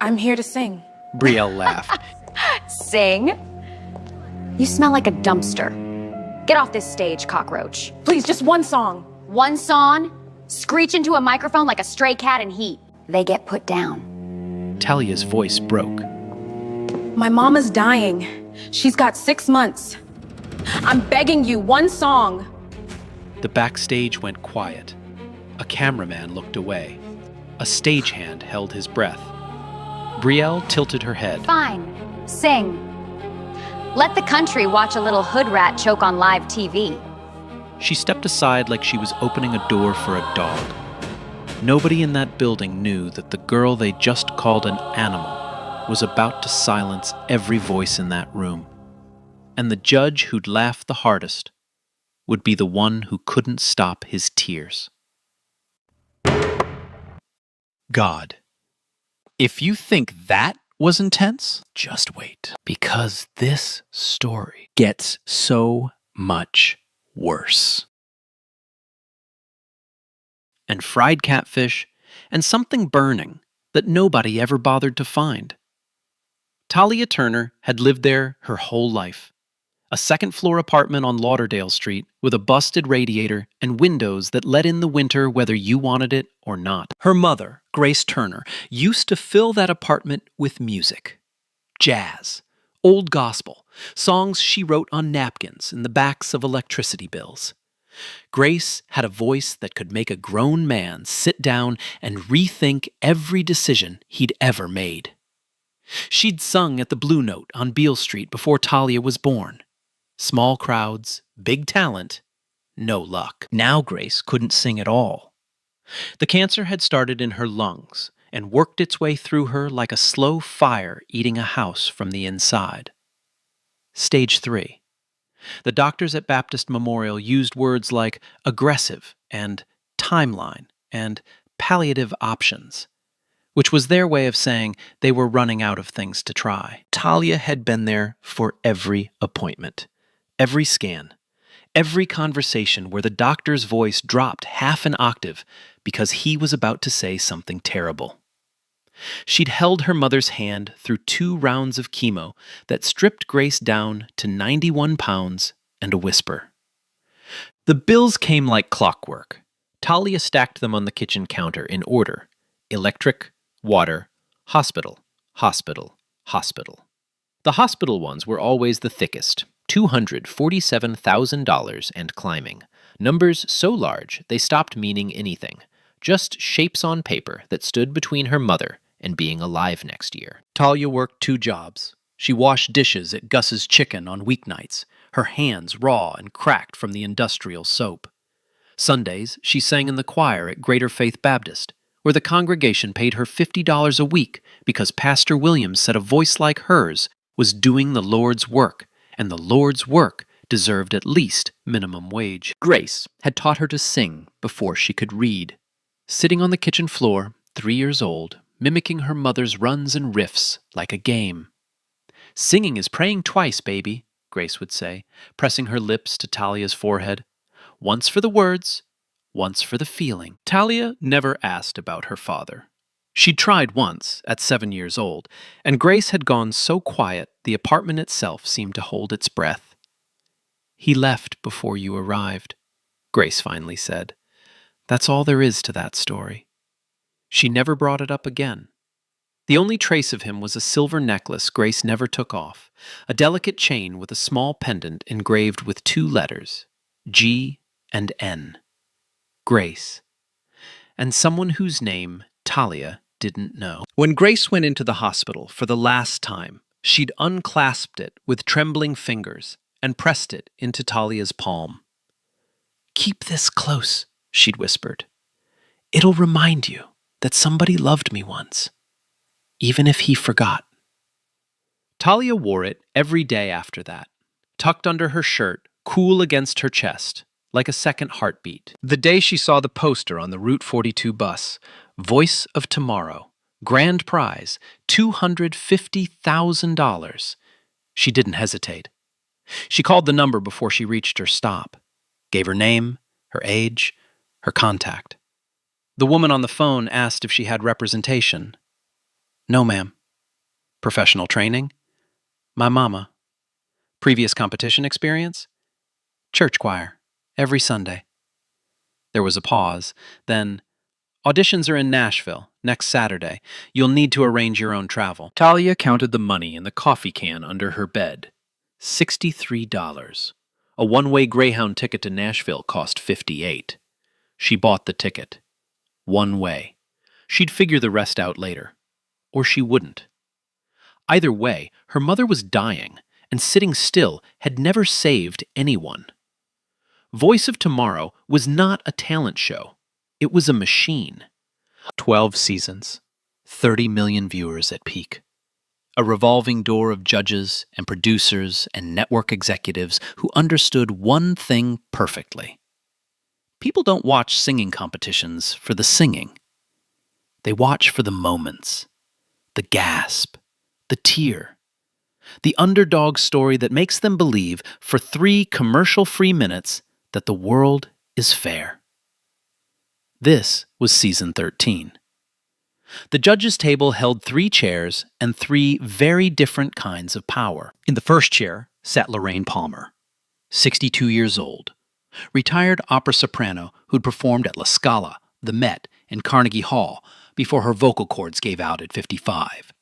I'm here to sing. Brielle laughed. Sing? You smell like a dumpster. Get off this stage, cockroach. Please, just one song. One song, screech into a microphone like a stray cat in heat. They get put down. Talia's voice broke. My mama's dying. She's got 6 months. I'm begging you, one song. The backstage went quiet. A cameraman looked away. A stagehand held his breath. Brielle tilted her head. Fine, sing. Let the country watch a little hood rat choke on live TV. She stepped aside like she was opening a door for a dog. Nobody in that building knew that the girl they just called an animal was about to silence every voice in that room. And the judge who'd laughed the hardest would be the one who couldn't stop his tears. God. If you think that was intense, just wait, because this story gets so much worse. And fried catfish, and something burning that nobody ever bothered to find. Talia Turner had lived there her whole life. A second-floor apartment on Lauderdale Street with a busted radiator and windows that let in the winter whether you wanted it or not. Her mother, Grace Turner, used to fill that apartment with music. Jazz, old gospel, songs she wrote on napkins in the backs of electricity bills. Grace had a voice that could make a grown man sit down and rethink every decision he'd ever made. She'd sung at the Blue Note on Beale Street before Talia was born. Small crowds, big talent, no luck. Now Grace couldn't sing at all. The cancer had started in her lungs and worked its way through her like a slow fire eating a house from the inside. Stage 3. The doctors at Baptist Memorial used words like aggressive and timeline and palliative options, which was their way of saying they were running out of things to try. Talia had been there for every appointment, every scan, every conversation where the doctor's voice dropped half an octave because he was about to say something terrible. She'd held her mother's hand through 2 rounds of chemo that stripped Grace down to 91 pounds and a whisper. The bills came like clockwork. Talia stacked them on the kitchen counter in order: electric, water, hospital, hospital, hospital. The hospital ones were always the thickest, $247,000 and climbing. Numbers so large they stopped meaning anything, just shapes on paper that stood between her mother and being alive next year. Talia worked 2 jobs. She washed dishes at Gus's Chicken on weeknights, her hands raw and cracked from the industrial soap. Sundays, she sang in the choir at Greater Faith Baptist, where the congregation paid her $50 a week because Pastor Williams said a voice like hers was doing the Lord's work, and the Lord's work deserved at least minimum wage. Grace had taught her to sing before she could read. Sitting on the kitchen floor, 3 years old, mimicking her mother's runs and riffs like a game. "Singing is praying twice, baby," Grace would say, pressing her lips to Talia's forehead. "Once for the words, once for the feeling." Talia never asked about her father. She'd tried once, at 7 years old, and Grace had gone so quiet the apartment itself seemed to hold its breath. "He left before you arrived," Grace finally said. "That's all there is to that story." She never brought it up again. The only trace of him was a silver necklace Grace never took off, a delicate chain with a small pendant engraved with 2 letters, G and N. Grace. And someone whose name Talia didn't know. When Grace went into the hospital for the last time, she'd unclasped it with trembling fingers and pressed it into Talia's palm. "Keep this close," she'd whispered. "It'll remind you that somebody loved me once, even if he forgot." Talia wore it every day after that, tucked under her shirt, cool against her chest, like a second heartbeat. The day she saw the poster on the Route 42 bus, Voice of Tomorrow, grand prize, $250,000, she didn't hesitate. She called the number before she reached her stop, gave her name, her age, her contact. The woman on the phone asked if she had representation. No, ma'am. Professional training? My mama. Previous competition experience? Church choir. Every Sunday. There was a pause. Then, auditions are in Nashville, next Saturday. You'll need to arrange your own travel. Talia counted the money in the coffee can under her bed. $63. A one-way Greyhound ticket to Nashville cost $58. She bought the ticket. One way. She'd figure the rest out later. Or she wouldn't. Either way, her mother was dying, and sitting still had never saved anyone. Voice of Tomorrow was not a talent show. It was a machine. 12 seasons, 30 million viewers at peak. A revolving door of judges and producers and network executives who understood one thing perfectly. People don't watch singing competitions for the singing. They watch for the moments, the gasp, the tear, the underdog story that makes them believe for 3 commercial-free minutes that the world is fair. This was season 13. The judges' table held 3 chairs and 3 very different kinds of power. In the first chair sat Lorraine Palmer, 62 years old, retired opera soprano who'd performed at La Scala, the Met, and Carnegie Hall before her vocal cords gave out at 55.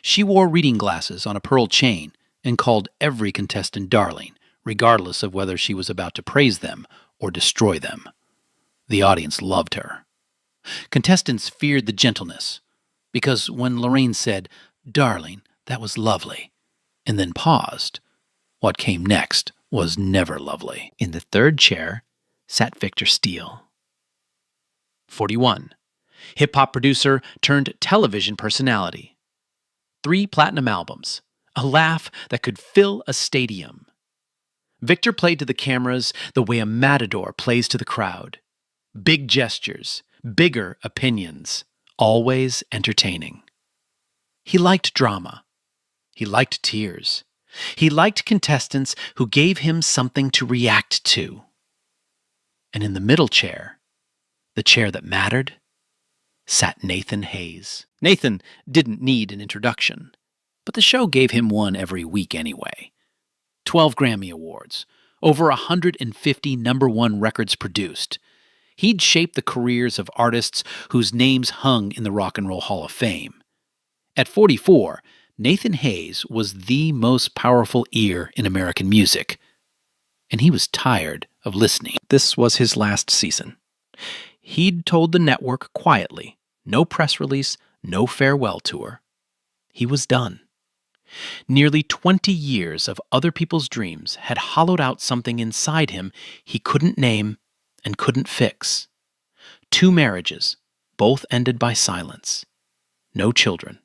She wore reading glasses on a pearl chain and called every contestant darling, regardless of whether she was about to praise them or destroy them. The audience loved her. Contestants feared the gentleness, because when Lorraine said, "Darling, that was lovely," and then paused, what came next was never lovely. In the third chair sat Victor Steele. 41. Hip-hop producer turned television personality. 3 platinum albums, a laugh that could fill a stadium. Victor played to the cameras the way a matador plays to the crowd. Big gestures, bigger opinions, always entertaining. He liked drama. He liked tears. He liked contestants who gave him something to react to. And in the middle chair, the chair that mattered, sat Nathan Hayes. Nathan didn't need an introduction, but the show gave him one every week anyway. 12 Grammy Awards, over 150 #1 records produced. He'd shaped the careers of artists whose names hung in the Rock and Roll Hall of Fame. At 44, Nathan Hayes was the most powerful ear in American music, and he was tired of listening. This was his last season. He'd told the network quietly, no press release, no farewell tour. He was done. Nearly 20 years of other people's dreams had hollowed out something inside him he couldn't name and couldn't fix. 2 marriages, both ended by silence. No children.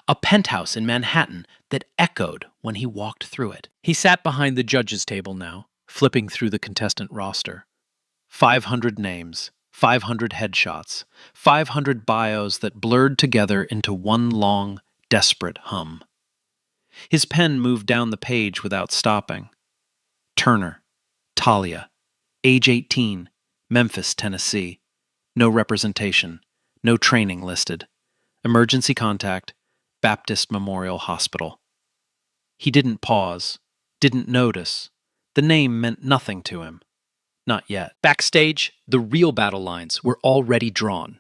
A penthouse in Manhattan that echoed when he walked through it. He sat behind the judges' table now, flipping through the contestant roster. 500 names, 500 headshots, 500 bios that blurred together into one long, desperate hum. His pen moved down the page without stopping. Turner, Talia, age 18, Memphis, Tennessee. No representation, no training listed. Emergency contact, Baptist Memorial Hospital. He didn't pause, didn't notice. The name meant nothing to him. Not yet. Backstage, the real battle lines were already drawn.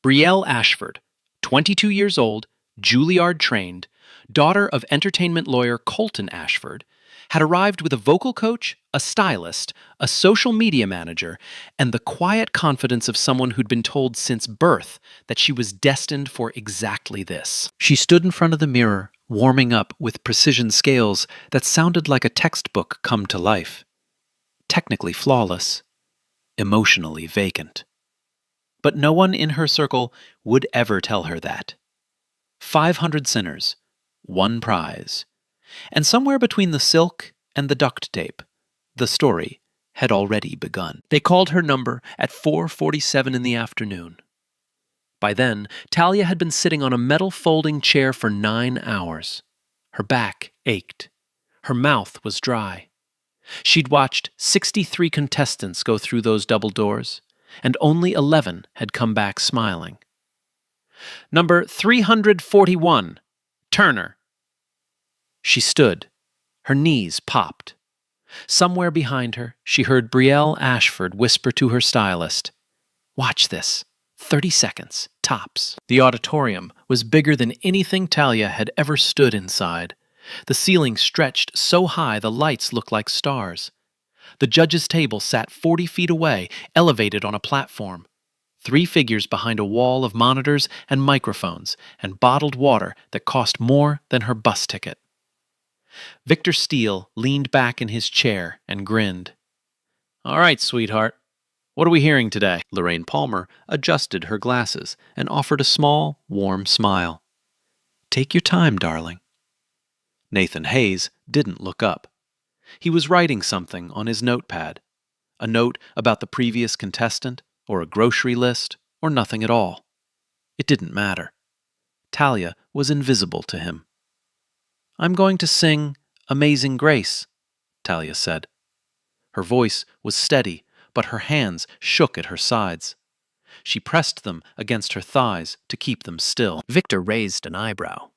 Brielle Ashford, 22 years old, Juilliard-trained, daughter of entertainment lawyer Colton Ashford, had arrived with a vocal coach, a stylist, a social media manager, and the quiet confidence of someone who'd been told since birth that she was destined for exactly this. She stood in front of the mirror, warming up with precision scales that sounded like a textbook come to life. Technically flawless, emotionally vacant. But no one in her circle would ever tell her that. 500 sinners, 1 prize. And somewhere between the silk and the duct tape, the story had already begun. They called her number at 4:47 in the afternoon. By then, Talia had been sitting on a metal folding chair for 9 hours. Her back ached. Her mouth was dry. She'd watched 63 contestants go through those double doors, and only 11 had come back smiling. Number 341, Turner. She stood. Her knees popped. Somewhere behind her, she heard Brielle Ashford whisper to her stylist, "Watch this. 30 seconds, tops." The auditorium was bigger than anything Talia had ever stood inside. The ceiling stretched so high the lights looked like stars. The judge's table sat 40 feet away, elevated on a platform. 3 figures behind a wall of monitors and microphones and bottled water that cost more than her bus ticket. Victor Steele leaned back in his chair and grinned. "All right, sweetheart. What are we hearing today?" Lorraine Palmer adjusted her glasses and offered a small, warm smile. "Take your time, darling." Nathan Hayes didn't look up. He was writing something on his notepad. A note about the previous contestant, or a grocery list, or nothing at all. It didn't matter. Talia was invisible to him. "I'm going to sing Amazing Grace," Talia said. Her voice was steady, but her hands shook at her sides. She pressed them against her thighs to keep them still. Victor raised an eyebrow.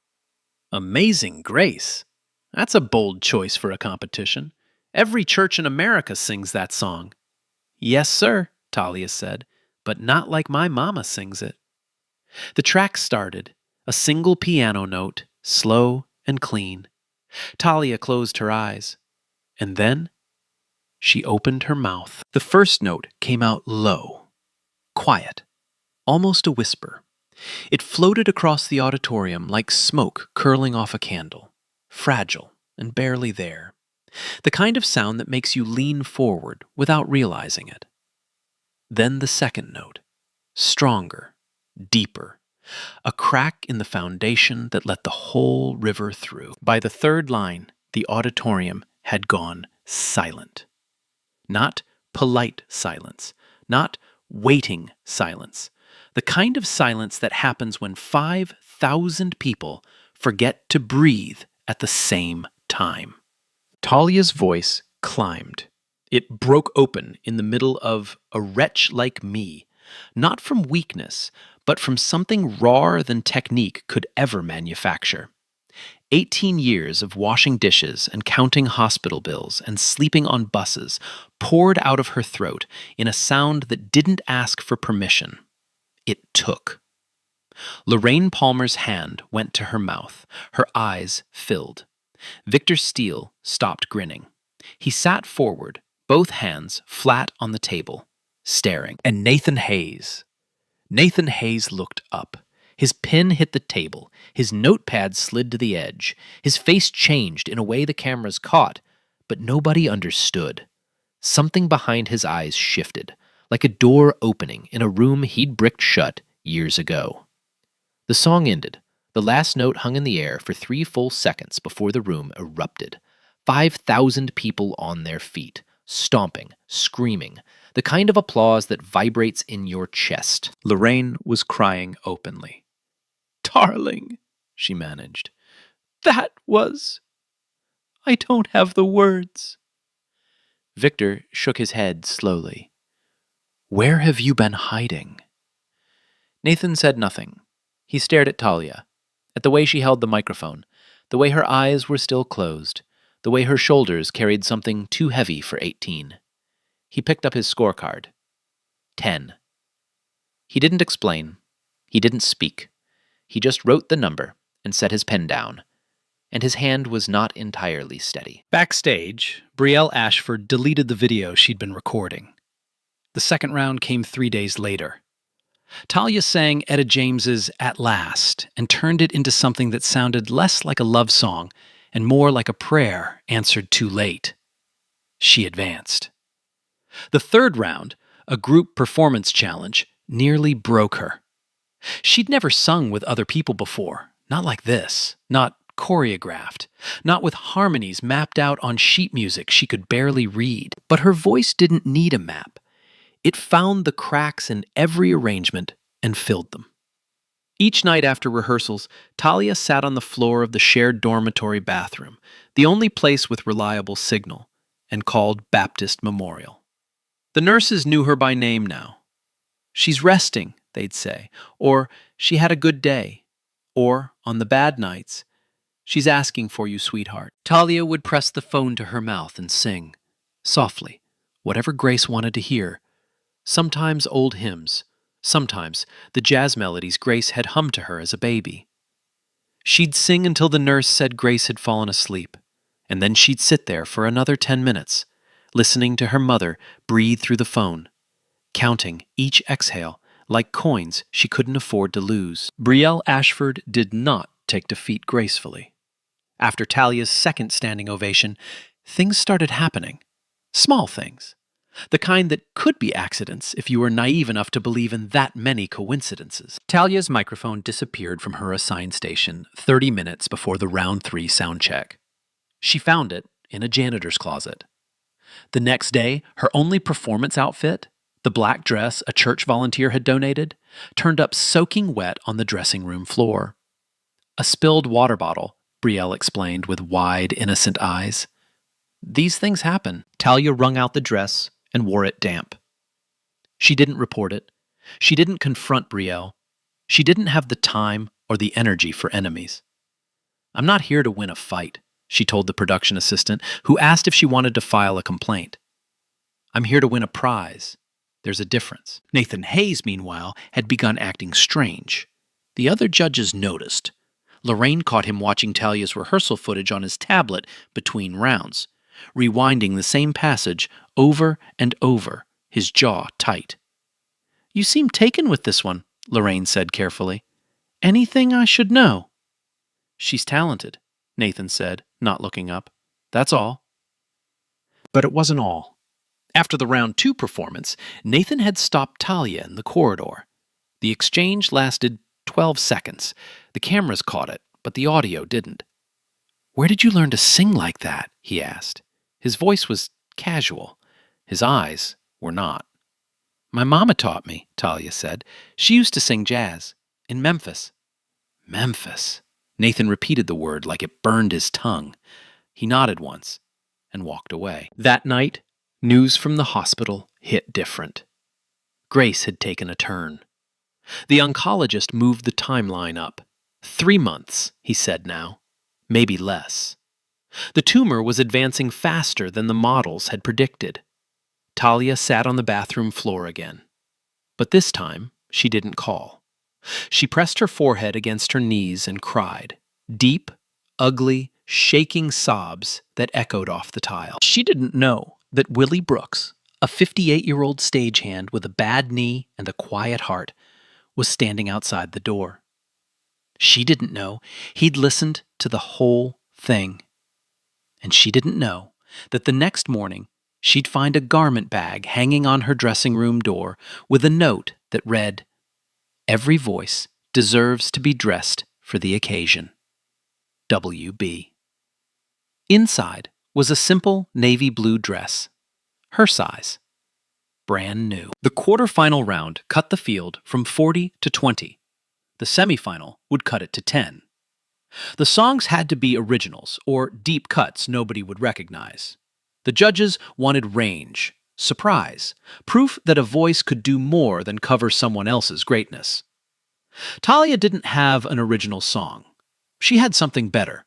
"Amazing Grace? That's a bold choice for a competition. Every church in America sings that song." "Yes, sir," Talia said, "but not like my mama sings it." The track started, a single piano note, slow and clean. Talia closed her eyes, and then she opened her mouth. The first note came out low, quiet, almost a whisper. It floated across the auditorium like smoke curling off a candle, fragile and barely there. The kind of sound that makes you lean forward without realizing it. Then the second note, stronger, deeper, a crack in the foundation that let the whole river through. By the third line, the auditorium had gone silent. Not polite silence, not waiting silence, the kind of silence that happens when 5,000 people forget to breathe at the same time. Talia's voice climbed. It broke open in the middle of "A Wretch Like Me," not from weakness, but from something rawer than technique could ever manufacture. 18 years of washing dishes and counting hospital bills and sleeping on buses poured out of her throat in a sound that didn't ask for permission. It took. Lorraine Palmer's hand went to her mouth. Her eyes filled. Victor Steele stopped grinning. He sat forward, both hands flat on the table, staring. And Nathan Hayes. Nathan Hayes looked up. His pen hit the table. His notepad slid to the edge. His face changed in a way the cameras caught, but nobody understood. Something behind his eyes shifted, like a door opening in a room he'd bricked shut years ago. The song ended. The last note hung in the air for 3 full seconds before the room erupted. 5,000 people on their feet, stomping, screaming, the kind of applause that vibrates in your chest. Lorraine was crying openly. "Darling," she managed, "that was... I don't have the words." Victor shook his head slowly. "Where have you been hiding?" Nathan said nothing. He stared at Talia, at the way she held the microphone, the way her eyes were still closed, the way her shoulders carried something too heavy for 18. He picked up his scorecard. 10. He didn't explain. He didn't speak. He just wrote the number and set his pen down, and his hand was not entirely steady. Backstage, Brielle Ashford deleted the video she'd been recording. The second round came 3 days later. Talia sang Etta James's "At Last" and turned it into something that sounded less like a love song and more like a prayer answered too late. She advanced. The third round, a group performance challenge, nearly broke her. She'd never sung with other people before, not like this, not choreographed, not with harmonies mapped out on sheet music she could barely read. But her voice didn't need a map. It found the cracks in every arrangement and filled them. Each night after rehearsals, Talia sat on the floor of the shared dormitory bathroom, the only place with reliable signal, and called Baptist Memorial. The nurses knew her by name now. "She's resting," they'd say, or she had a good day. Or, on the bad nights, she's asking for you, sweetheart. Talia would press the phone to her mouth and sing, softly, whatever Grace wanted to hear. Sometimes old hymns, sometimes the jazz melodies Grace had hummed to her as a baby. She'd sing until the nurse said Grace had fallen asleep, and then she'd sit there for another 10 minutes, listening to her mother breathe through the phone, counting each exhale like coins she couldn't afford to lose. Brielle Ashford did not take defeat gracefully. After Talia's second standing ovation, things started happening. Small things. The kind that could be accidents if you were naive enough to believe in that many coincidences. Talia's microphone disappeared from her assigned station 30 minutes before the round 3 sound check. She found it in a janitor's closet. The next day, her only performance outfit, the black dress a church volunteer had donated, turned up soaking wet on the dressing room floor. A spilled water bottle, Brielle explained with wide, innocent eyes. These things happen. Talia wrung out the dress and wore it damp. She didn't report it. She didn't confront Brielle. She didn't have the time or the energy for enemies. I'm not here to win a fight, she told the production assistant, who asked if she wanted to file a complaint. I'm here to win a prize. There's a difference. Nathan Hayes, meanwhile, had begun acting strange. The other judges noticed. Lorraine caught him watching Talia's rehearsal footage on his tablet between rounds, rewinding the same passage over and over, his jaw tight. You seem taken with this one, Lorraine said carefully. Anything I should know? She's talented, Nathan said, not looking up. That's all. But it wasn't all. After the round 2 performance, Nathan had stopped Talia in the corridor. The exchange lasted 12 seconds. The cameras caught it, but the audio didn't. Where did you learn to sing like that? He asked. His voice was casual. His eyes were not. My mama taught me, Talia said. She used to sing jazz in Memphis. Memphis. Nathan repeated the word like it burned his tongue. He nodded once and walked away. That night, news from the hospital hit different. Grace had taken a turn. The oncologist moved the timeline up. 3 months, he said now. Maybe less. The tumor was advancing faster than the models had predicted. Talia sat on the bathroom floor again. But this time, she didn't call. She pressed her forehead against her knees and cried. Deep, ugly, shaking sobs that echoed off the tile. She didn't know that Willie Brooks, a 58-year-old stagehand with a bad knee and a quiet heart, was standing outside the door. She didn't know he'd listened to the whole thing. And she didn't know that the next morning she'd find a garment bag hanging on her dressing room door with a note that read, Every voice deserves to be dressed for the occasion. W.B. Inside was a simple navy blue dress, her size, brand new. The quarterfinal round cut the field from 40 to 20. The semifinal would cut it to 10. The songs had to be originals or deep cuts nobody would recognize. The judges wanted range, surprise, proof that a voice could do more than cover someone else's greatness. Talia didn't have an original song. She had something better.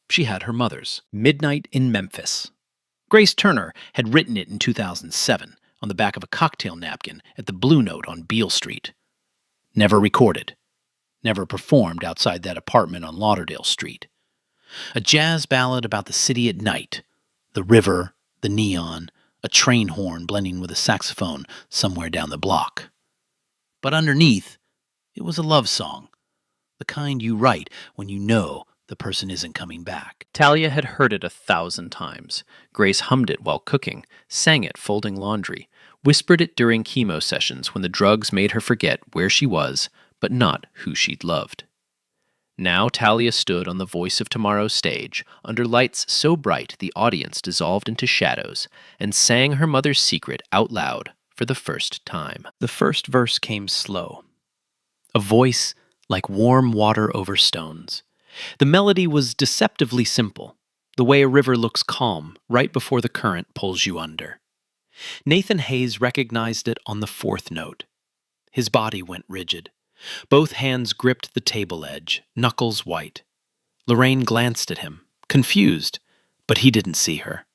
She had her mother's, Midnight in Memphis. Grace Turner had written it in 2007 on the back of a cocktail napkin at the Blue Note on Beale Street. Never recorded. Never performed outside that apartment on Lauderdale Street. A jazz ballad about the city at night, the river, the neon, a train horn blending with a saxophone somewhere down the block. But underneath, it was a love song, the kind you write when you know the person isn't coming back. Talia had heard it 1,000 times. Grace hummed it while cooking, sang it folding laundry, whispered it during chemo sessions when the drugs made her forget where she was, but not who she'd loved. Now Talia stood on the Voice of Tomorrow stage, under lights so bright the audience dissolved into shadows, and sang her mother's secret out loud for the first time. The first verse came slow. A voice like warm water over stones. The melody was deceptively simple, the way a river looks calm right before the current pulls you under. Nathan Hayes recognized it on the 4th note. His body went rigid. Both hands gripped the table edge, knuckles white. Lorraine glanced at him, confused, but he didn't see her.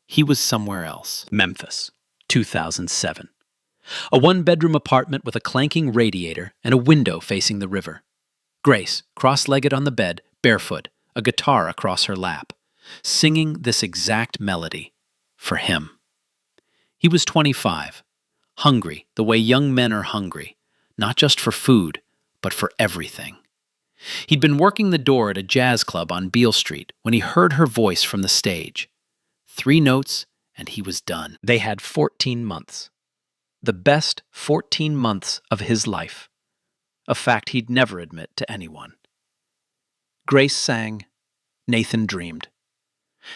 He was somewhere else. Memphis, 2007. A one-bedroom apartment with a clanking radiator and a window facing the river. Grace, cross-legged on the bed, barefoot, a guitar across her lap, singing this exact melody for him. He was 25, hungry the way young men are hungry, not just for food, but for everything. He'd been working the door at a jazz club on Beale Street when he heard her voice from the stage. 3 notes, and he was done. They had 14 months. The best 14 months of his life. A fact he'd never admit to anyone. Grace sang, Nathan dreamed.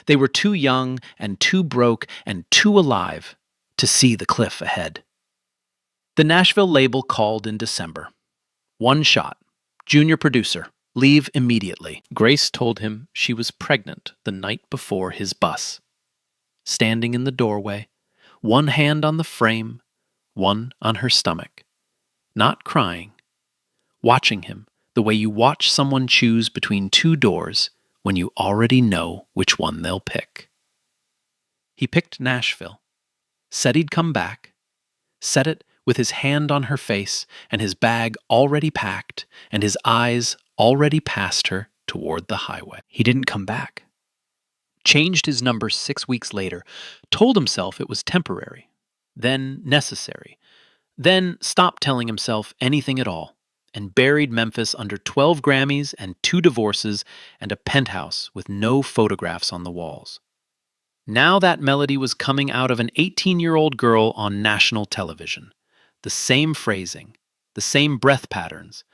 They were too young and too broke and too alive to see the cliff ahead. The Nashville label called in December. 1 shot. Junior producer. Leave immediately. Grace told him she was pregnant the night before his bus. Standing in the doorway, 1 hand on the frame, 1 on her stomach. Not crying. Watching him the way you watch someone choose between 2 doors when you already know which one they'll pick. He picked Nashville. Said he'd come back. Said it with his hand on her face and his bag already packed and his eyes already past her toward the highway. He didn't come back. Changed his number 6 weeks later, told himself it was temporary, then necessary, then stopped telling himself anything at all, and buried Memphis under 12 Grammys and 2 divorces and a penthouse with no photographs on the walls. Now that melody was coming out of an 18-year-old girl on national television. The same phrasing, the same breath patterns,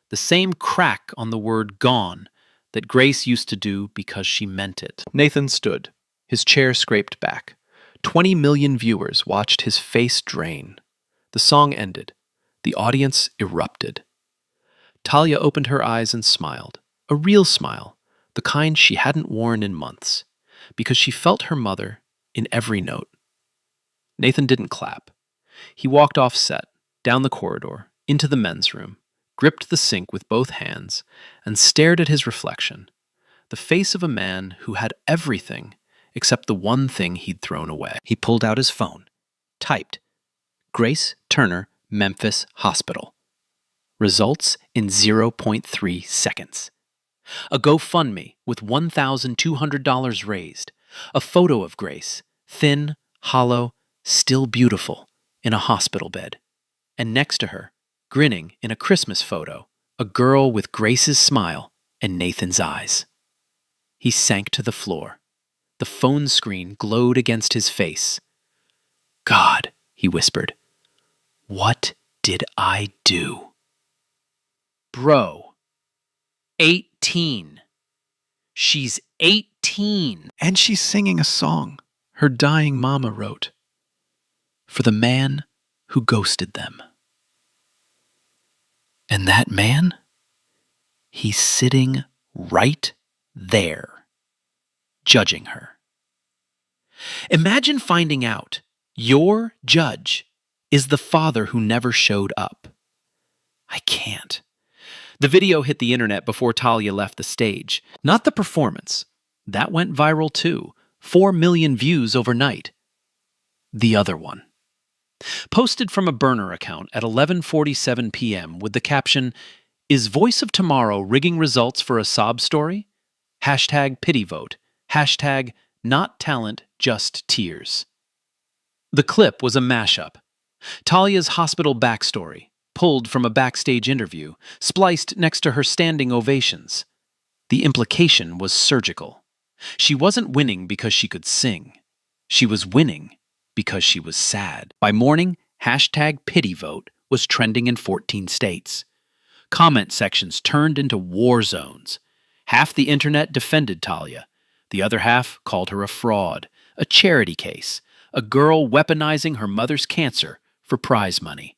the same crack on the word gone that Grace used to do because she meant it. Nathan stood, his chair scraped back. 20 million viewers watched his face drain. The song ended. The audience erupted. Talia opened her eyes and smiled, a real smile, the kind she hadn't worn in months, because she felt her mother in every note. Nathan didn't clap. He walked off set, down the corridor, into the men's room, gripped the sink with both hands, and stared at his reflection, the face of a man who had everything except the one thing he'd thrown away. He pulled out his phone, typed, Grace Turner, Memphis Hospital. Results in 0.3 seconds. A GoFundMe with $1,200 raised. A photo of Grace, thin, hollow, still beautiful, in a hospital bed. And next to her, grinning in a Christmas photo, a girl with Grace's smile and Nathan's eyes. He sank to the floor. The phone screen glowed against his face. God, he whispered, what did I do? Bro, 18. She's 18. And she's singing a song her dying mama wrote for the man who ghosted them. And that man? He's sitting right there, judging her. Imagine finding out your judge is the father who never showed up. I can't. The video hit the internet before Talia left the stage. Not the performance. That went viral too. 4 million views overnight. The other one. Posted from a burner account at 11:47 p.m. with the caption, Is Voice of Tomorrow rigging results for a sob story? Hashtag pity vote. Hashtag not talent, just tears. The clip was a mashup. Talia's hospital backstory, pulled from a backstage interview, spliced next to her standing ovations. The implication was surgical. She wasn't winning because she could sing. She was winning because she was sad. By morning, hashtag pity vote was trending in 14 states. Comment sections turned into war zones. Half the internet defended Talia. The other half called her a fraud, a charity case, a girl weaponizing her mother's cancer for prize money.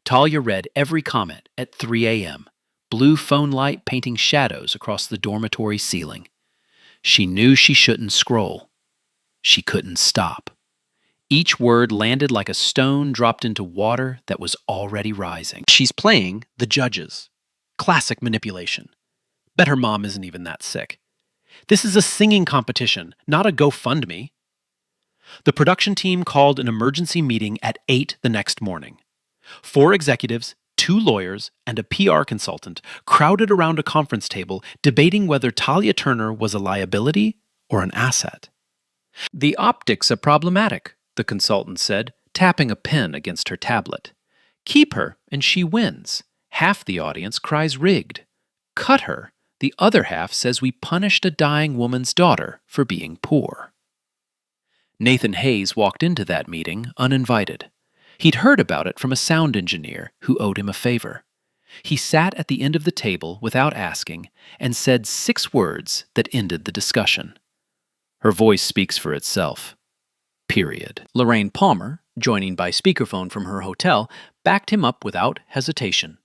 Talia read every comment at 3 a.m., blue phone light painting shadows across the dormitory ceiling. She knew she shouldn't scroll. She couldn't stop. Each word landed like a stone dropped into water that was already rising. She's playing the judges. Classic manipulation. Bet her mom isn't even that sick. This is a singing competition, not a GoFundMe. The production team called an emergency meeting at 8 the next morning. 4 executives, 2 lawyers, and a PR consultant crowded around a conference table debating whether Talia Turner was a liability or an asset. The optics are problematic, the consultant said, tapping a pen against her tablet. Keep her, and she wins. Half the audience cries rigged. Cut her. The other half says we punished a dying woman's daughter for being poor. Nathan Hayes walked into that meeting uninvited. He'd heard about it from a sound engineer who owed him a favor. He sat at the end of the table without asking and said 6 words that ended the discussion. Her voice speaks for itself. Period. Lorraine Palmer, joining by speakerphone from her hotel, backed him up without hesitation.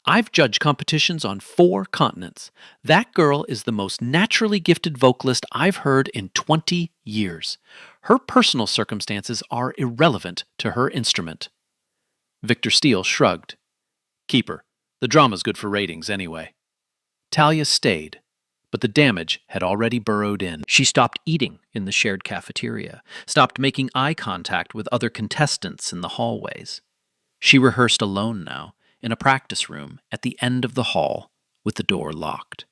I've judged competitions on 4 continents. That girl is the most naturally gifted vocalist I've heard in 20 years. Her personal circumstances are irrelevant to her instrument. Victor Steele shrugged. Keep her. The drama's good for ratings anyway. Talia stayed, but the damage had already burrowed in. She stopped eating in the shared cafeteria, stopped making eye contact with other contestants in the hallways. She rehearsed alone now, in a practice room at the end of the hall with the door locked.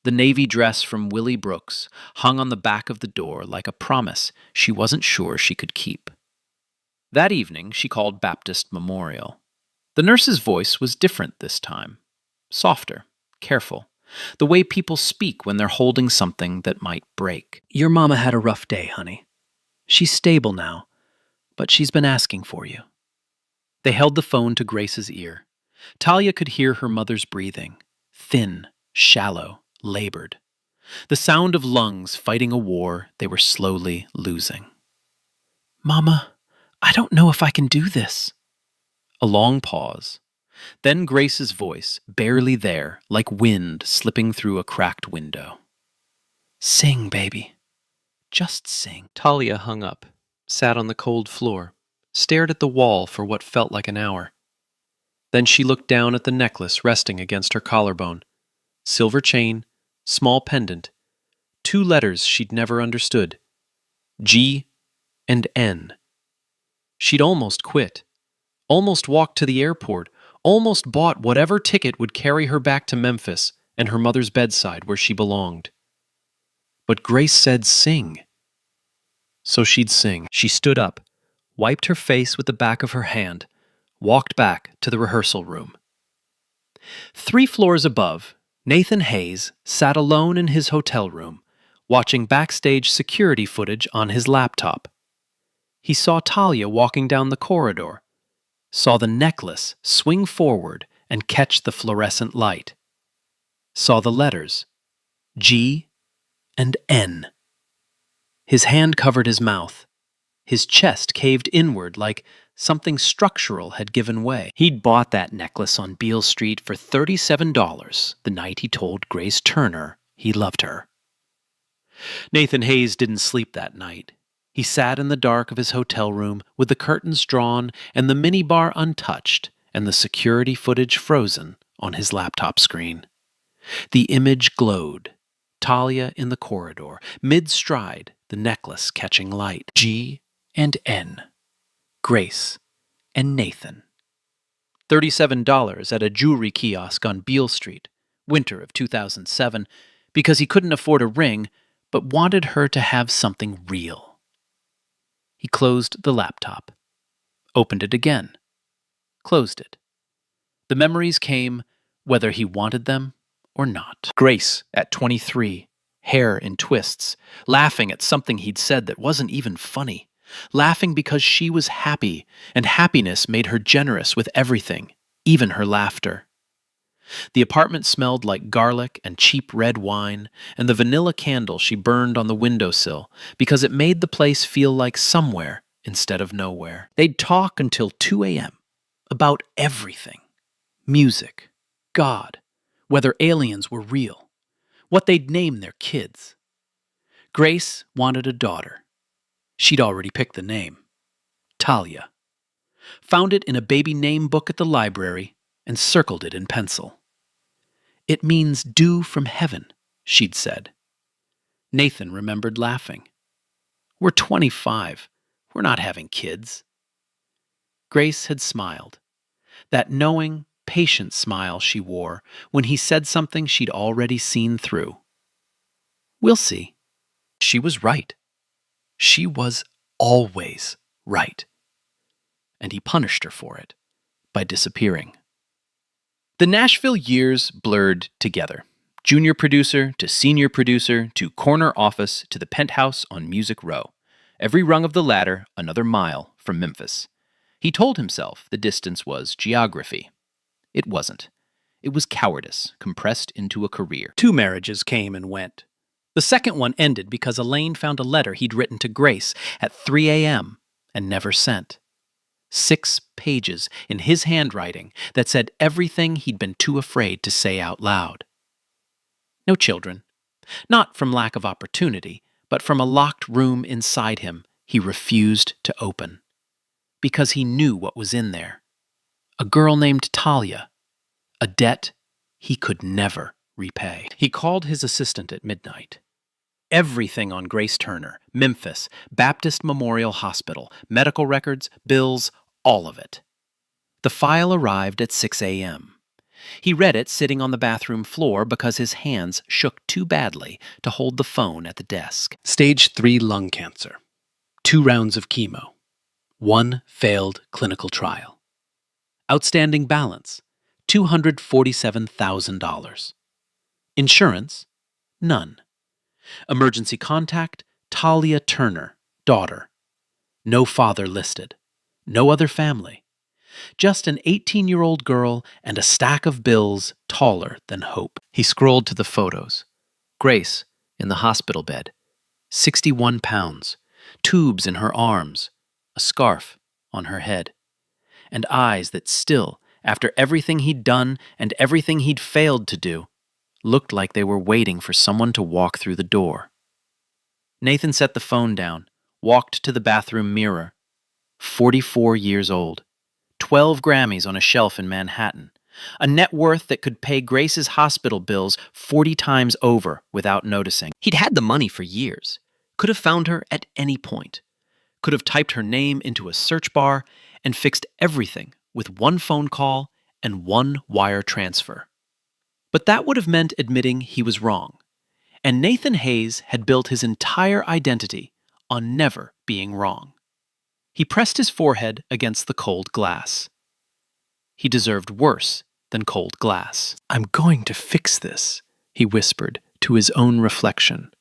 The navy dress from Willie Brooks hung on the back of the door like a promise she wasn't sure she could keep. That evening, she called Baptist Memorial. The nurse's voice was different this time. Softer, careful, the way people speak when they're holding something that might break. Your mama had a rough day, honey. She's stable now, but she's been asking for you. They held the phone to Grace's ear. Talia could hear her mother's breathing, thin, shallow, labored. The sound of lungs fighting a war they were slowly losing. Mama, I don't know if I can do this. A long pause. Then Grace's voice, barely there, like wind slipping through a cracked window. Sing, baby. Just sing. Talia hung up, sat on the cold floor, stared at the wall for what felt like an hour. Then she looked down at the necklace resting against her collarbone. Silver chain, small pendant, 2 letters she'd never understood. G and N. She'd almost quit, almost walked to the airport, almost bought whatever ticket would carry her back to Memphis and her mother's bedside where she belonged. But Grace said sing. So she'd sing. She stood up, wiped her face with the back of her hand, walked back to the rehearsal room. 3 floors above, Nathan Hayes sat alone in his hotel room, watching backstage security footage on his laptop. He saw Talia walking down the corridor, saw the necklace swing forward and catch the fluorescent light, saw the letters G and N. His hand covered his mouth. His chest caved inward like something structural had given way. He'd bought that necklace on Beale Street for $37 the night he told Grace Turner he loved her. Nathan Hayes didn't sleep that night. He sat in the dark of his hotel room with the curtains drawn and the minibar untouched and the security footage frozen on his laptop screen. The image glowed. Talia in the corridor, mid-stride, the necklace catching light. G and N. Grace and Nathan. $37 at a jewelry kiosk on Beale Street, winter of 2007, because he couldn't afford a ring, but wanted her to have something real. He closed the laptop, opened it again, closed it. The memories came whether he wanted them or not. Grace, at 23, hair in twists, laughing at something he'd said that wasn't even funny, laughing because she was happy, and happiness made her generous with everything, even her laughter. The apartment smelled like garlic and cheap red wine, and the vanilla candle she burned on the windowsill because it made the place feel like somewhere instead of nowhere. They'd talk until 2 a.m. about everything. Music, God, whether aliens were real, what they'd name their kids. Grace wanted a daughter. She'd already picked the name. Talia. Found it in a baby name book at the library and circled it in pencil. It means dew from heaven, she'd said. Nathan remembered laughing. We're 25. We're not having kids. Grace had smiled. That knowing, patient smile she wore when he said something she'd already seen through. We'll see. She was right. She was always right. And he punished her for it by disappearing. The Nashville years blurred together. Junior producer to senior producer to corner office to the penthouse on Music Row. Every rung of the ladder another mile from Memphis. He told himself the distance was geography. It wasn't. It was cowardice compressed into a career. 2 marriages came and went. The second one ended because Elaine found a letter he'd written to Grace at 3 a.m. and never sent. 6 pages in his handwriting that said everything he'd been too afraid to say out loud. No children. Not from lack of opportunity, but from a locked room inside him he refused to open. Because he knew what was in there. A girl named Talia. A debt he could never repay. He called his assistant at midnight. Everything on Grace Turner, Memphis, Baptist Memorial Hospital, medical records, bills, all of it. The file arrived at 6 a.m. He read it sitting on the bathroom floor because his hands shook too badly to hold the phone at the desk. Stage 3 lung cancer. 2 rounds of chemo. 1 failed clinical trial. Outstanding balance, $247,000. Insurance, none. Emergency contact, Talia Turner, daughter. No father listed. No other family. Just an 18-year-old girl and a stack of bills taller than hope. He scrolled to the photos. Grace, in the hospital bed. 61 pounds. Tubes in her arms. A scarf on her head. And eyes that still, after everything he'd done and everything he'd failed to do, looked like they were waiting for someone to walk through the door. Nathan set the phone down, walked to the bathroom mirror. 44 years old. 12 Grammys on a shelf in Manhattan. A net worth that could pay Grace's hospital bills 40 times over without noticing. He'd had the money for years. Could have found her at any point. Could have typed her name into a search bar and fixed everything with 1 phone call and 1 wire transfer. But that would have meant admitting he was wrong. And Nathan Hayes had built his entire identity on never being wrong. He pressed his forehead against the cold glass. He deserved worse than cold glass. I'm going to fix this, he whispered to his own reflection.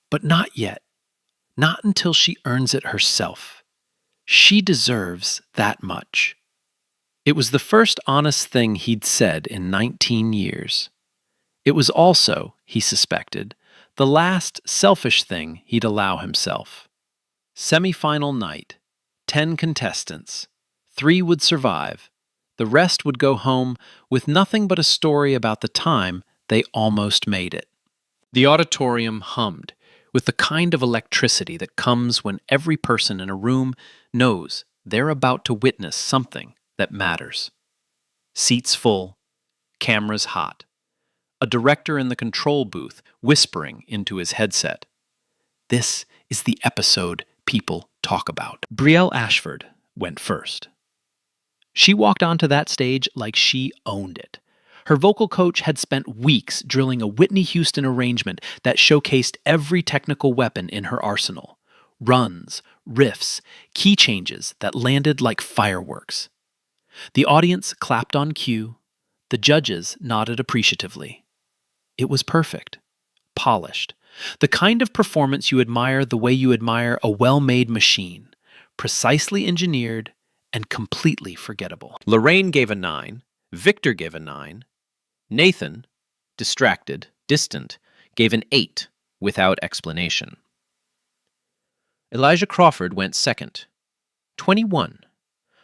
But not yet. Not until she earns it herself. She deserves that much. It was the first honest thing he'd said in 19 years. It was also, he suspected, the last selfish thing he'd allow himself. Semi-final night. 10 contestants. 3 would survive. The rest would go home with nothing but a story about the time they almost made it. The auditorium hummed with the kind of electricity that comes when every person in a room knows they're about to witness something that matters. Seats full, cameras hot. A director in the control booth whispering into his headset. This is the episode people talk about. Brielle Ashford went first. She walked onto that stage like she owned it. Her vocal coach had spent weeks drilling a Whitney Houston arrangement that showcased every technical weapon in her arsenal. Runs, riffs, key changes that landed like fireworks. The audience clapped on cue. The judges nodded appreciatively. It was perfect. Polished. The kind of performance you admire the way you admire a well-made machine. Precisely engineered and completely forgettable. Lorraine gave a 9. Victor gave a 9. Nathan, distracted, distant, gave an 8 without explanation. Elijah Crawford went second. 21.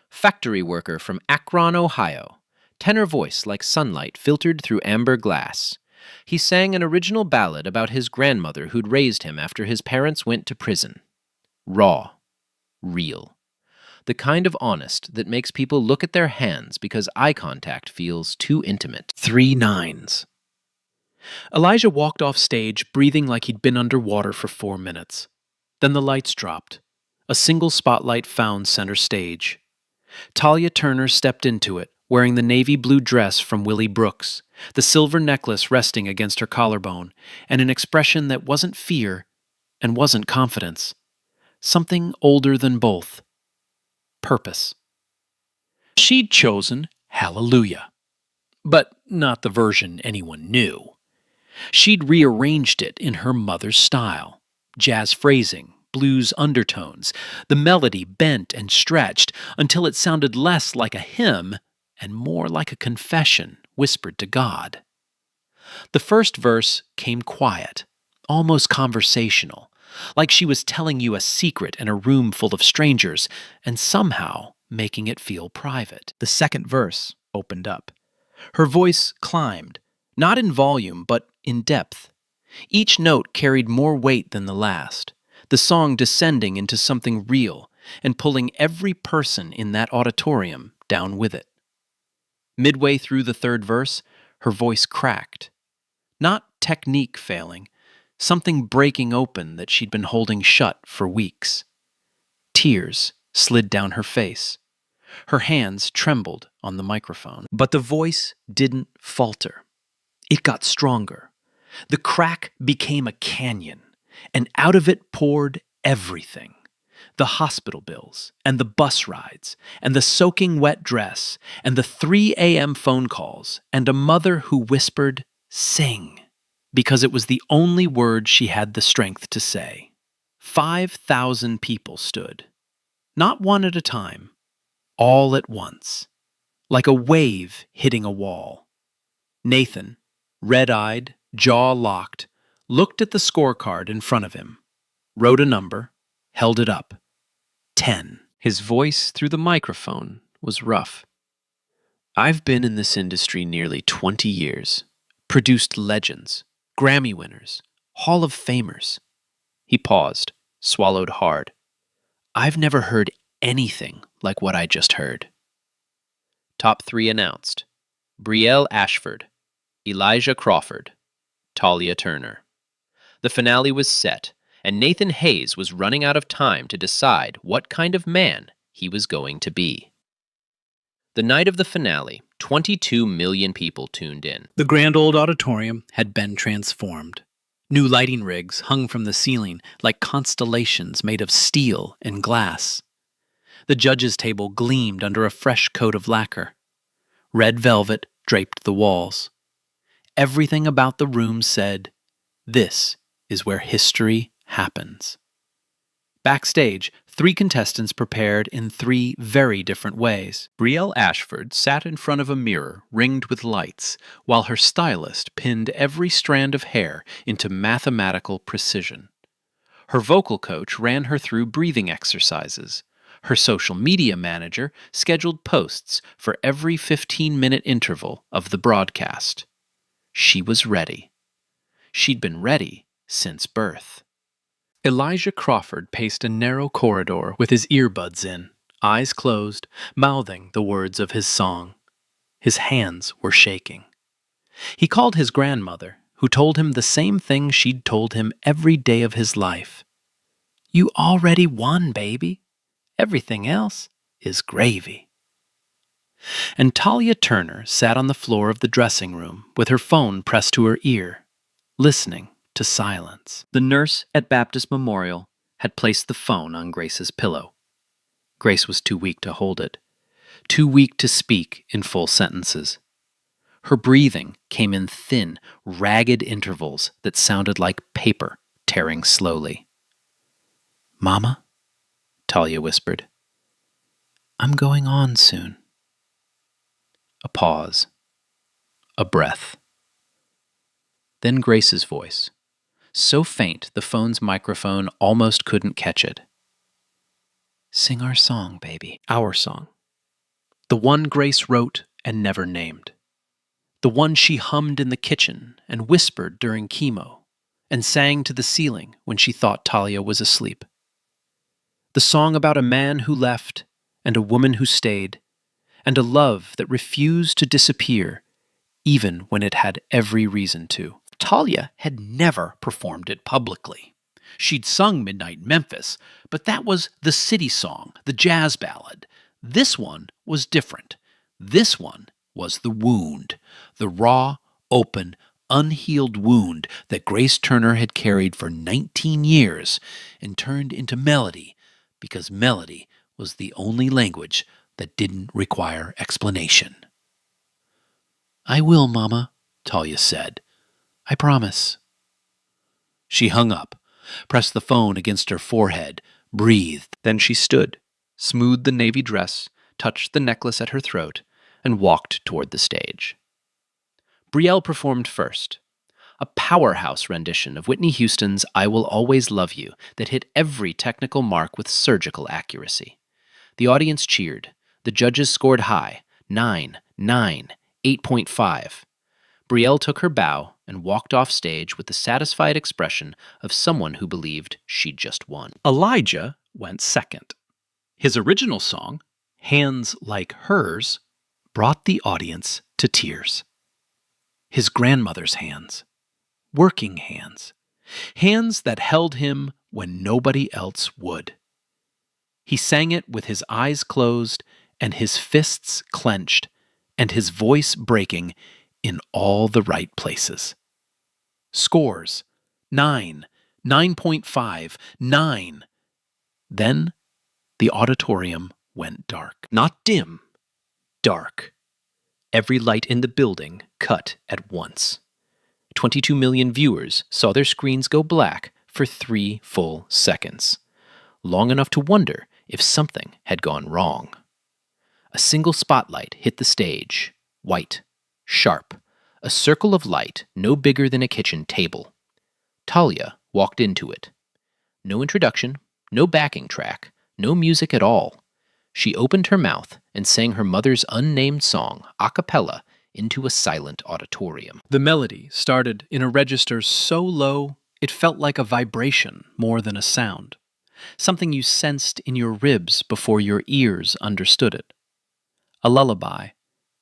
Factory worker from Akron, Ohio. Tenor voice like sunlight filtered through amber glass. He sang an original ballad about his grandmother who'd raised him after his parents went to prison. Raw. Real. The kind of honest that makes people look at their hands because eye contact feels too intimate. 3 nines. Elijah walked off stage breathing like he'd been underwater for 4 minutes. Then the lights dropped. A single spotlight found center stage. Talia Turner stepped into it, wearing the navy blue dress from Willie Brooks, the silver necklace resting against her collarbone, and an expression that wasn't fear and wasn't confidence. Something older than both. Purpose. She'd chosen Hallelujah, but not the version anyone knew. She'd rearranged it in her mother's style. Jazz phrasing, blues undertones, the melody bent and stretched until it sounded less like a hymn and more like a confession whispered to God. The first verse came quiet, almost conversational, like she was telling you a secret in a room full of strangers and somehow making it feel private. The second verse opened up. Her voice climbed, not in volume, but in depth. Each note carried more weight than the last, the song descending into something real and pulling every person in that auditorium down with it. Midway through the third verse, her voice cracked. Not technique failing, something breaking open that she'd been holding shut for weeks. Tears slid down her face. Her hands trembled on the microphone. But the voice didn't falter. It got stronger. The crack became a canyon, and out of it poured everything. The hospital bills, and the bus rides, and the soaking wet dress, and the 3 a.m. phone calls, and a mother who whispered, "Sing," because it was the only word she had the strength to say. 5,000 people stood, not one at a time, all at once, like a wave hitting a wall. Nathan, red-eyed, jaw locked, looked at the scorecard in front of him, wrote a number, held it up. 10. His voice through the microphone was rough. I've been in this industry nearly 20 years, produced legends, Grammy winners, Hall of Famers. He paused, swallowed hard. I've never heard anything like what I just heard. Top 3 announced. Brielle Ashford, Elijah Crawford, Talia Turner. The finale was set, and Nathan Hayes was running out of time to decide what kind of man he was going to be. The night of the finale, 22 million people tuned in. The grand old auditorium had been transformed. New lighting rigs hung from the ceiling like constellations made of steel and glass. The judges' table gleamed under a fresh coat of lacquer. Red velvet draped the walls. Everything about the room said, "This is where history happens." Backstage, 3 contestants prepared in 3 very different ways. Brielle Ashford sat in front of a mirror ringed with lights, while her stylist pinned every strand of hair into mathematical precision. Her vocal coach ran her through breathing exercises. Her social media manager scheduled posts for every 15-minute interval of the broadcast. She was ready. She'd been ready since birth. Elijah Crawford paced a narrow corridor with his earbuds in, eyes closed, mouthing the words of his song. His hands were shaking. He called his grandmother, who told him the same thing she'd told him every day of his life. "You already won, baby. Everything else is gravy." And Talia Turner sat on the floor of the dressing room with her phone pressed to her ear, listening to silence. The nurse at Baptist Memorial had placed the phone on Grace's pillow. Grace was too weak to hold it, too weak to speak in full sentences. Her breathing came in thin, ragged intervals that sounded like paper tearing slowly. "Mama?" Talia whispered. "I'm going on soon." A pause. A breath. Then Grace's voice, so faint the phone's microphone almost couldn't catch it. "Sing our song, baby." Our song. The one Grace wrote and never named. The one she hummed in the kitchen and whispered during chemo and sang to the ceiling when she thought Talia was asleep. The song about a man who left and a woman who stayed, and a love that refused to disappear even when it had every reason to. Talia had never performed it publicly. She'd sung Midnight Memphis, but that was the city song, the jazz ballad. This one was different. This one was the wound, the raw, open, unhealed wound that Grace Turner had carried for 19 years and turned into melody because melody was the only language that didn't require explanation. "I will, Mama," Talia said. "I promise." She hung up, pressed the phone against her forehead, breathed. Then she stood, smoothed the navy dress, touched the necklace at her throat, and walked toward the stage. Brielle performed first, a powerhouse rendition of Whitney Houston's I Will Always Love You that hit every technical mark with surgical accuracy. The audience cheered. The judges scored high, 9, 9, 8.5. Brielle took her bow and walked off stage with the satisfied expression of someone who believed she'd just won. Elijah went second. His original song, Hands Like Hers, brought the audience to tears. His grandmother's hands, working hands, hands that held him when nobody else would. He sang it with his eyes closed and his fists clenched and his voice breaking in all the right places. Scores, 9, 9.5, 9. Then the auditorium went dark. Not dim, dark. Every light in the building cut at once. 22 million viewers saw their screens go black for 3 full seconds, long enough to wonder if something had gone wrong. A single spotlight hit the stage, white, sharp, a circle of light no bigger than a kitchen table. Talia walked into it. No introduction, no backing track, no music at all. She opened her mouth and sang her mother's unnamed song a cappella into a silent auditorium. The melody started in a register so low it felt like a vibration more than a sound, something you sensed in your ribs before your ears understood it. A lullaby,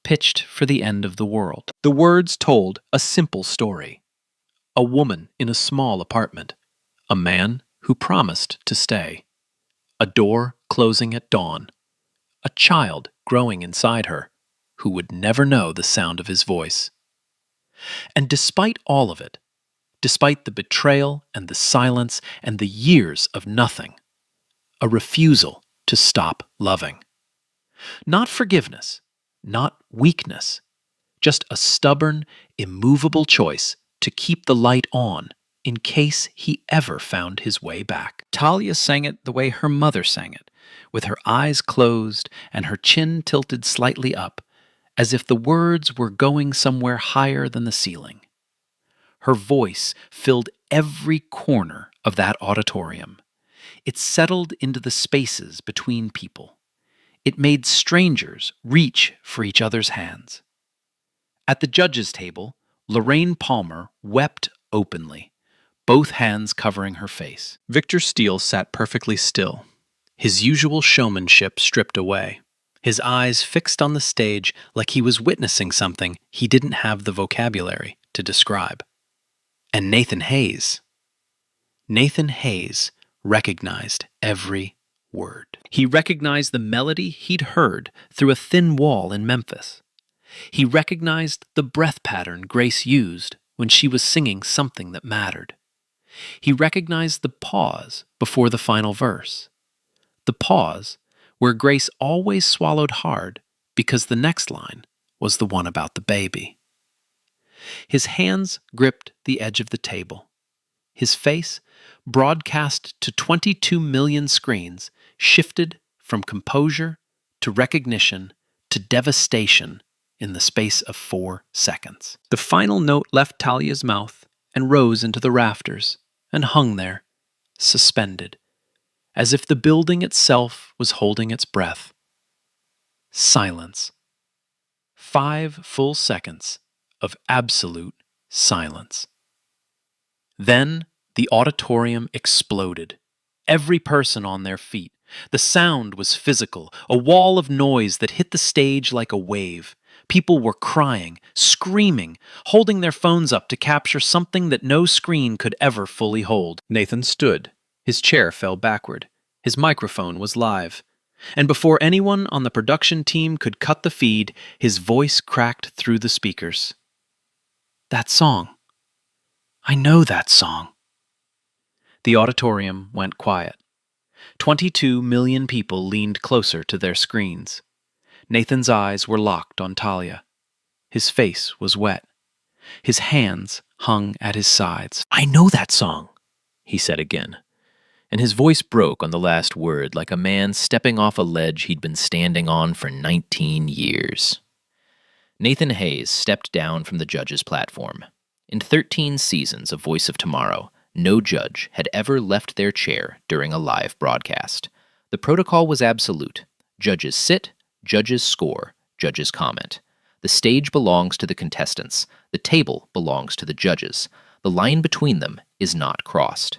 pitched for the end of the world. The words told a simple story. A woman in a small apartment, a man who promised to stay, a door closing at dawn, a child growing inside her who would never know the sound of his voice. And despite all of it, despite the betrayal and the silence and the years of nothing, a refusal to stop loving. Not forgiveness, not weakness, just a stubborn, immovable choice to keep the light on in case he ever found his way back. Talia sang it the way her mother sang it, with her eyes closed and her chin tilted slightly up, as if the words were going somewhere higher than the ceiling. Her voice filled every corner of that auditorium. It settled into the spaces between people. It made strangers reach for each other's hands. At the judges' table, Lorraine Palmer wept openly, both hands covering her face. Victor Steele sat perfectly still, his usual showmanship stripped away, his eyes fixed on the stage like he was witnessing something he didn't have the vocabulary to describe. And Nathan Hayes recognized every word. He recognized the melody he'd heard through a thin wall in Memphis. He recognized the breath pattern Grace used when she was singing something that mattered. He recognized the pause before the final verse. The pause where Grace always swallowed hard because the next line was the one about the baby. His hands gripped the edge of the table. His face, broadcast to 22 million screens, shifted from composure to recognition to devastation in the space of 4 seconds. The final note left Talia's mouth and rose into the rafters and hung there, suspended, as if the building itself was holding its breath. Silence. 5 full seconds of absolute silence. Then the auditorium exploded, every person on their feet, The sound was physical, a wall of noise that hit the stage like a wave. People were crying, screaming, holding their phones up to capture something that no screen could ever fully hold. Nathan stood. His chair fell backward. His microphone was live. And before anyone on the production team could cut the feed, his voice cracked through the speakers. That song. I know that song. The auditorium went quiet. 22 million people leaned closer to their screens. Nathan's eyes were locked on Talia. His face was wet. His hands hung at his sides. I know that song, he said again, and his voice broke on the last word like a man stepping off a ledge he'd been standing on for 19 years. Nathan Hayes stepped down from the judge's platform. In 13 seasons of Voice of Tomorrow, no judge had ever left their chair during a live broadcast. The protocol was absolute. Judges sit, judges score, judges comment. The stage belongs to the contestants. The table belongs to the judges. The line between them is not crossed.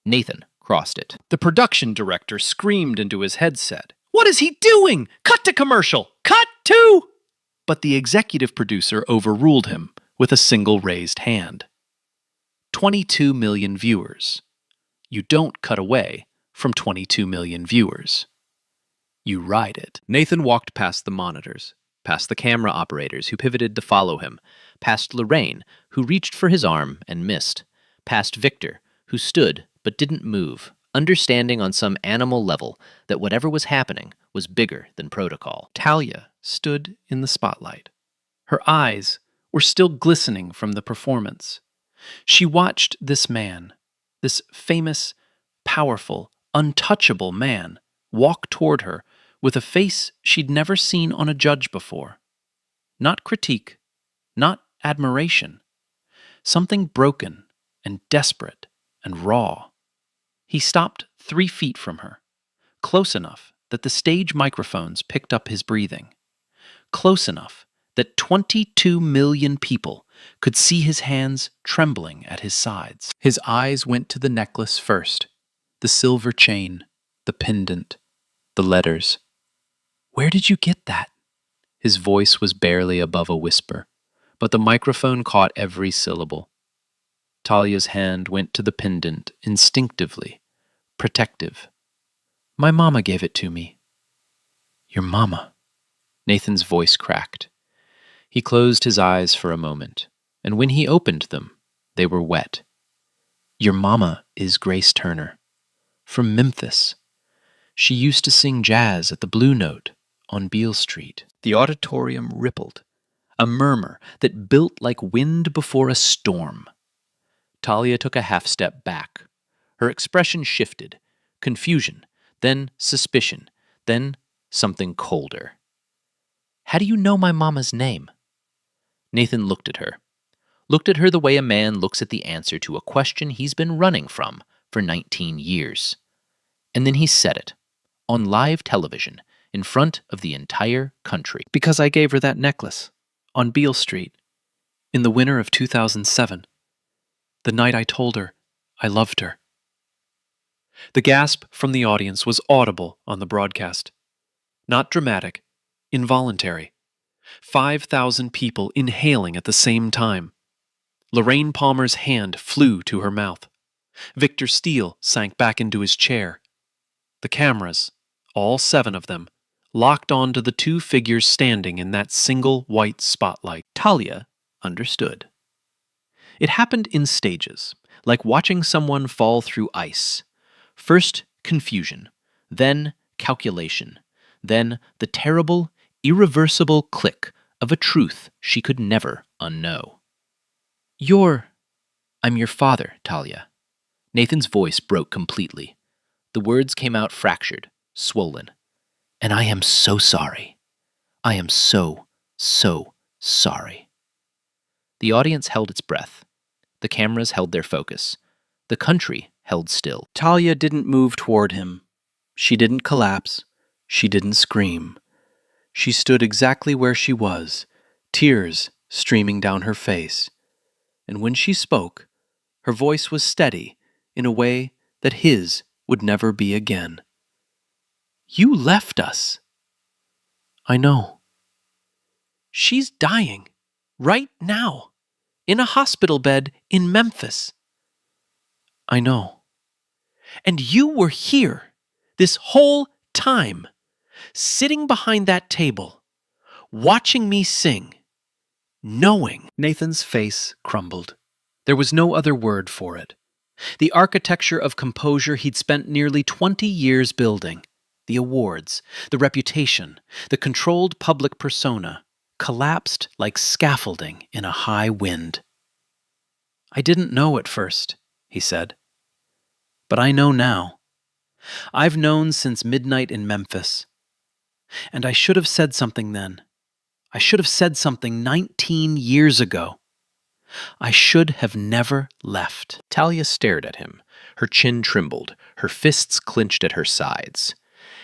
Nathan crossed it. The production director screamed into his headset. What is he doing? Cut to commercial! Cut to! But the executive producer overruled him with a single raised hand. 22 million viewers. You don't cut away from 22 million viewers. You ride it. Nathan walked past the monitors, past the camera operators who pivoted to follow him, past Lorraine, who reached for his arm and missed, past Victor, who stood but didn't move, understanding on some animal level that whatever was happening was bigger than protocol. Talia stood in the spotlight. Her eyes were still glistening from the performance. She watched this man, this famous, powerful, untouchable man, walk toward her with a face she'd never seen on a judge before. Not critique, not admiration. Something broken and desperate and raw. He stopped 3 feet from her, close enough that the stage microphones picked up his breathing, close enough that 22 million people could see his hands trembling at his sides. His eyes went to the necklace first, the silver chain, the pendant, the letters. Where did you get that? His voice was barely above a whisper, but the microphone caught every syllable. Talia's hand went to the pendant instinctively, protective. My mama gave it to me. Your mama. Nathan's voice cracked. He closed his eyes for a moment, and when he opened them, they were wet. Your mama is Grace Turner, from Memphis. She used to sing jazz at the Blue Note on Beale Street. The auditorium rippled, a murmur that built like wind before a storm. Talia took a half step back. Her expression shifted, confusion, then suspicion, then something colder. How do you know my mama's name? Nathan looked at her the way a man looks at the answer to a question he's been running from for 19 years. And then he said it, on live television, in front of the entire country. Because I gave her that necklace, on Beale Street, in the winter of 2007, the night I told her I loved her. The gasp from the audience was audible on the broadcast. Not dramatic, involuntary. 5,000 people inhaling at the same time. Lorraine Palmer's hand flew to her mouth. Victor Steele sank back into his chair. The cameras, all 7 of them, locked onto the 2 figures standing in that single white spotlight. Talia understood. It happened in stages, like watching someone fall through ice. First, confusion, then calculation, then the terrible, irreversible click of a truth she could never unknow. I'm your father, Talia. Nathan's voice broke completely. The words came out fractured, swollen. And I am so sorry. I am so sorry. The audience held its breath. The cameras held their focus. The country held still. Talia didn't move toward him. She didn't collapse. She didn't scream. She stood exactly where she was, tears streaming down her face. And when she spoke, her voice was steady in a way that his would never be again. You left us. I know. She's dying. Right now. In a hospital bed in Memphis. I know. And you were here this whole time, sitting behind that table, watching me sing, knowing. Nathan's face crumbled. There was no other word for it. The architecture of composure he'd spent nearly 20 years building, the awards, the reputation, the controlled public persona, collapsed like scaffolding in a high wind. I didn't know at first, he said. But I know now. I've known since midnight in Memphis. And I should have said something then. I should have said something 19 years ago. I should have never left. Talia stared at him. Her chin trembled, her fists clenched at her sides.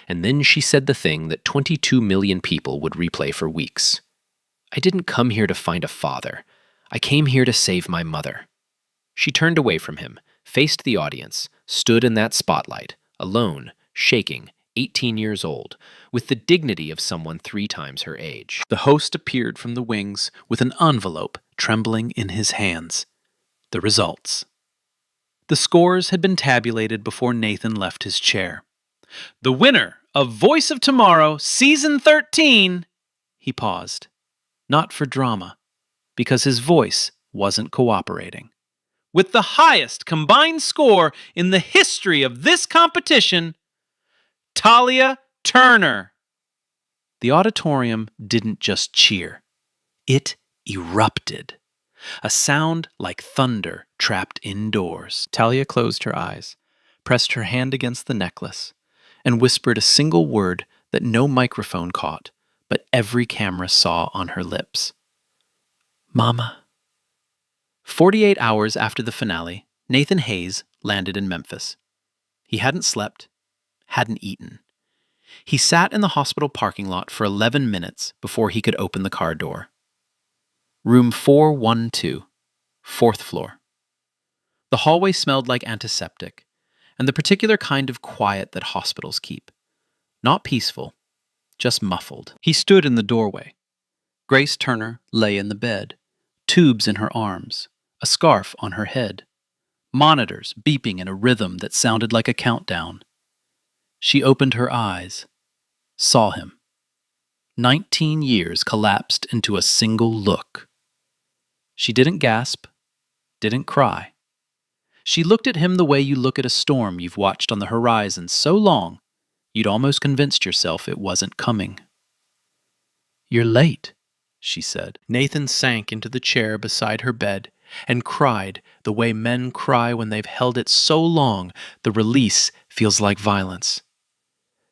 And then she said the thing that 22 million people would replay for weeks. I didn't come here to find a father. I came here to save my mother. She turned away from him, faced the audience, stood in that spotlight, alone, shaking, 18 years old, with the dignity of someone 3 times her age. The host appeared from the wings with an envelope trembling in his hands. The results. The scores had been tabulated before Nathan left his chair. The winner of Voice of Tomorrow, Season 13, he paused. Not for drama, because his voice wasn't cooperating. With the highest combined score in the history of this competition, Talia Turner. The auditorium didn't just cheer. It erupted. A sound like thunder trapped indoors. Talia closed her eyes, pressed her hand against the necklace, and whispered a single word that no microphone caught, but every camera saw on her lips. Mama. 48 hours after the finale, Nathan Hayes landed in Memphis. He hadn't slept, hadn't eaten. He sat in the hospital parking lot for 11 minutes before he could open the car door. Room 412, 4th floor. The hallway smelled like antiseptic, and the particular kind of quiet that hospitals keep. Not peaceful, just muffled. He stood in the doorway. Grace Turner lay in the bed, tubes in her arms, a scarf on her head, monitors beeping in a rhythm that sounded like a countdown. She opened her eyes, saw him. 19 years collapsed into a single look. She didn't gasp, didn't cry. She looked at him the way you look at a storm you've watched on the horizon so long you'd almost convinced yourself it wasn't coming. You're late, she said. Nathan sank into the chair beside her bed and cried the way men cry when they've held it so long the release feels like violence.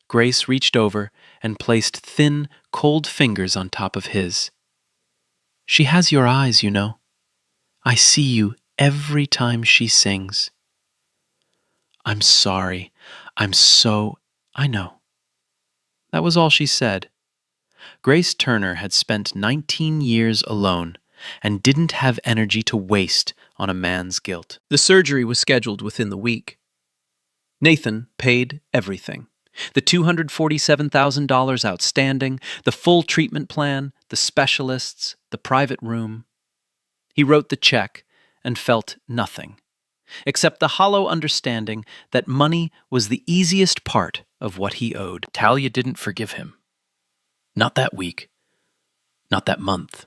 Grace reached over and placed thin, cold fingers on top of his. She has your eyes, you know. I see you every time she sings. I'm sorry. I know. That was all she said. Grace Turner had spent 19 years alone and didn't have energy to waste on a man's guilt. The surgery was scheduled within the week. Nathan paid everything. The $247,000 outstanding, the full treatment plan, the specialists, the private room. He wrote the check and felt nothing, except the hollow understanding that money was the easiest part of what he owed. Talia didn't forgive him. Not that week. Not that month.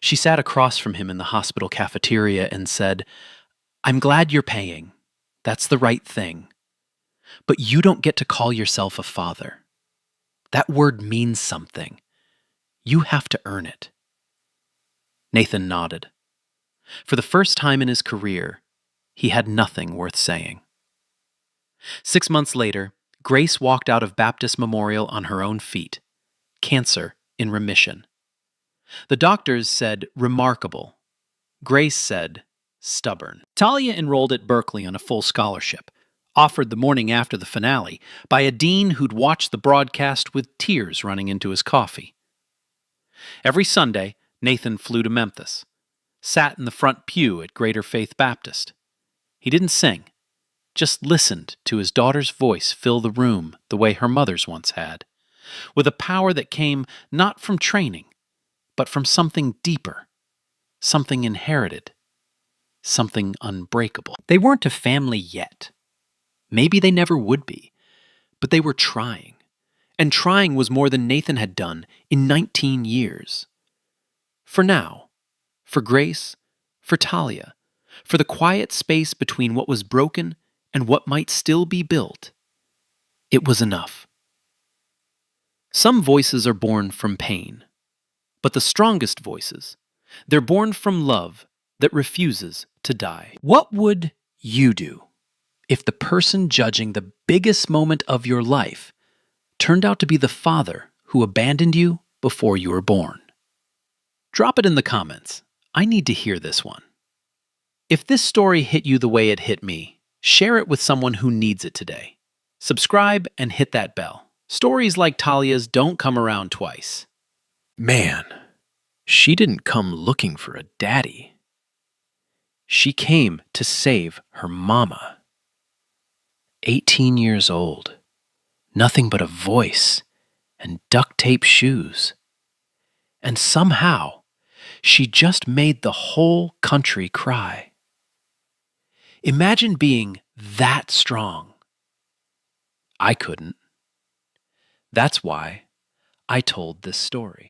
She sat across from him in the hospital cafeteria and said, I'm glad you're paying. That's the right thing. But you don't get to call yourself a father. That word means something. You have to earn it. Nathan nodded. For the first time in his career, he had nothing worth saying. 6 months later, Grace walked out of Baptist Memorial on her own feet. Cancer in remission. The doctors said remarkable. Grace said stubborn. Talia enrolled at Berkeley on a full scholarship, offered the morning after the finale by a dean who'd watched the broadcast with tears running into his coffee. Every Sunday, Nathan flew to Memphis, sat in the front pew at Greater Faith Baptist. He didn't sing. just listened to his daughter's voice fill the room the way her mother's once had, with a power that came not from training, but from something deeper, something inherited, something unbreakable. They weren't a family yet. Maybe they never would be, but they were trying. And trying was more than Nathan had done in 19 years. For now, for Grace, for Talia, for the quiet space between what was broken and what might still be built, it was enough. Some voices are born from pain, but the strongest voices, they're born from love that refuses to die. What would you do if the person judging the biggest moment of your life turned out to be the father who abandoned you before you were born? Drop it in the comments. I need to hear this one. If this story hit you the way it hit me, share it with someone who needs it today. Subscribe and hit that bell. Stories like Talia's don't come around twice. Man, she didn't come looking for a daddy. She came to save her mama. 18 years old, nothing but a voice and duct tape shoes. And somehow, she just made the whole country cry. Imagine being that strong. I couldn't. That's why I told this story.